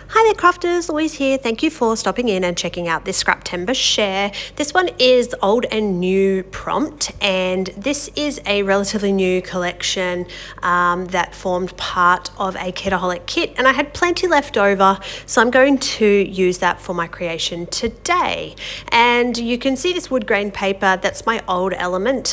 Hi there crafters, Louise here. Thank you for stopping in and checking out this Scraptember share. This one is old and new prompt, and this is a relatively new collection that formed part of a Kitaholic kit, and I had plenty left over, so I'm going to use that for my creation today. And you can see this wood grain paper, that's my old element.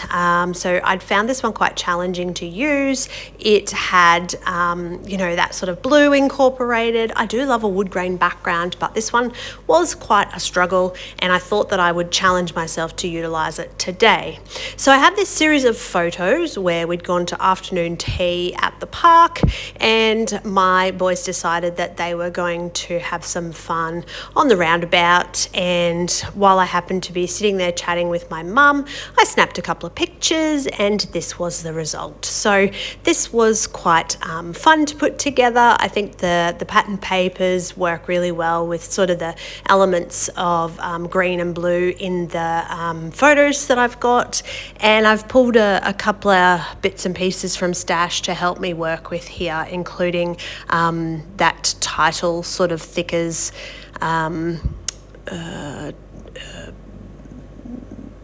So I'd found this one quite challenging to use. It had, that sort of blue incorporated. I do love a wood grain background, but this one was quite a struggle, and I thought that I would challenge myself to utilize it today. So I had this series of photos where we'd gone to afternoon tea at the park, and my boys decided that they were going to have some fun on the roundabout, and while I happened to be sitting there chatting with my mum, I snapped a couple of pictures, and this was the result. So this was quite fun to put together. I think the pattern papers work really well with sort of the elements of green and blue in the photos that I've got, and I've pulled a couple of bits and pieces from Stash to help me work with here, including that title sort of thickers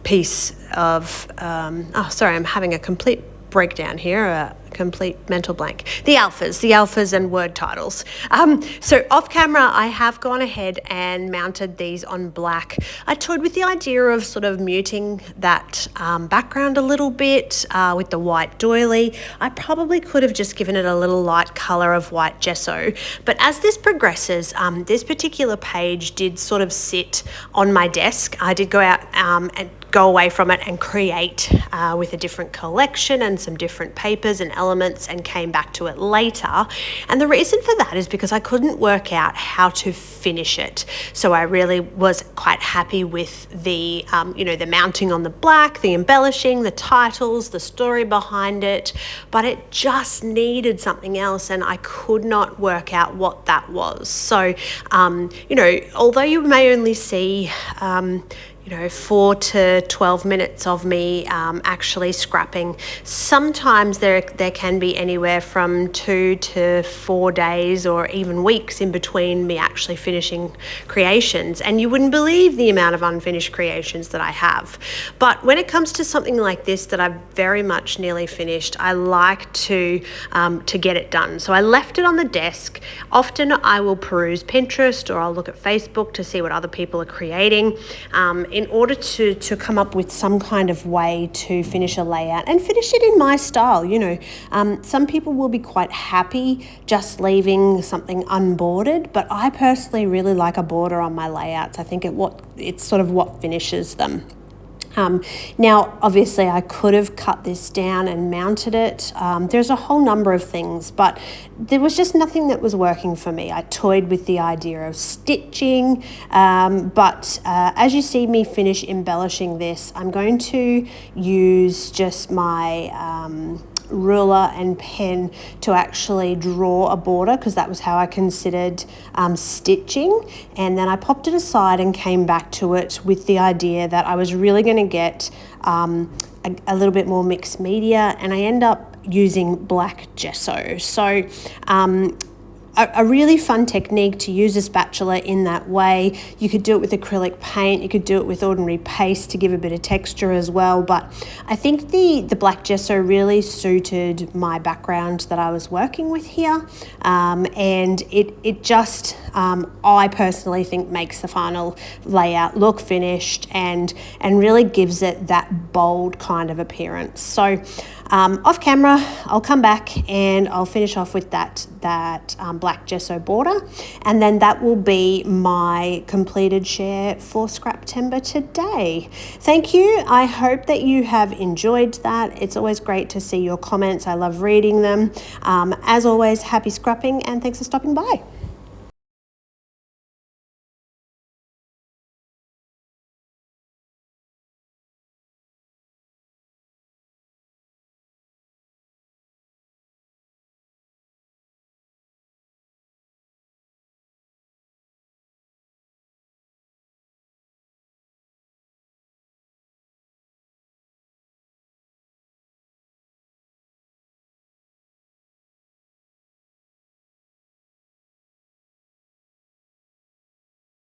piece of sorry, I'm having a complete breakdown here, a complete mental blank. The alphas and word titles. So off camera, I have gone ahead and mounted these on black. I toyed with the idea of sort of muting that background a little bit with the white doily. I probably could have just given it a little light color of white gesso, but as this progresses, this particular page did sort of sit on my desk. I did go out and go away from it and create with a different collection and some different papers and elements, and came back to it later. And the reason for that is because I couldn't work out how to finish it. So I really was quite happy with the, the mounting on the black, the embellishing, the titles, the story behind it, but it just needed something else, and I could not work out what that was. So, although you may only see 4 to 12 minutes of me actually scrapping. Sometimes there can be anywhere from 2 to 4 days or even weeks in between me actually finishing creations, and you wouldn't believe the amount of unfinished creations that I have. But when it comes to something like this that I've very much nearly finished, I like to get it done. So I left it on the desk. Often I will peruse Pinterest, or I'll look at Facebook to see what other people are creating, in order to come up with some kind of way to finish a layout and finish it in my style. Some people will be quite happy just leaving something unbordered, but I personally really like a border on my layouts. I think it's sort of what finishes them. Now, obviously, I could have cut this down and mounted it. There's a whole number of things, but there was just nothing that was working for me. I toyed with the idea of stitching, but as you see me finish embellishing this, I'm going to use just my ruler and pen to actually draw a border, because that was how I considered stitching. And then I popped it aside and came back to it with the idea that I was really going to get a little bit more mixed media, and I end up using black gesso. So a really fun technique to use a spatula in that way. You could do it with acrylic paint, you could do it with ordinary paste to give a bit of texture as well, but I think the black gesso really suited my background that I was working with here, and it just, I personally think, makes the final layout look finished and really gives it that bold kind of appearance. So off camera, I'll come back and I'll finish off with that black gesso border, and then that will be my completed share for Scraptember today. Thank you. I hope that you have enjoyed that. It's always great to see your comments. I love reading them. As always, happy scrapping, and thanks for stopping by.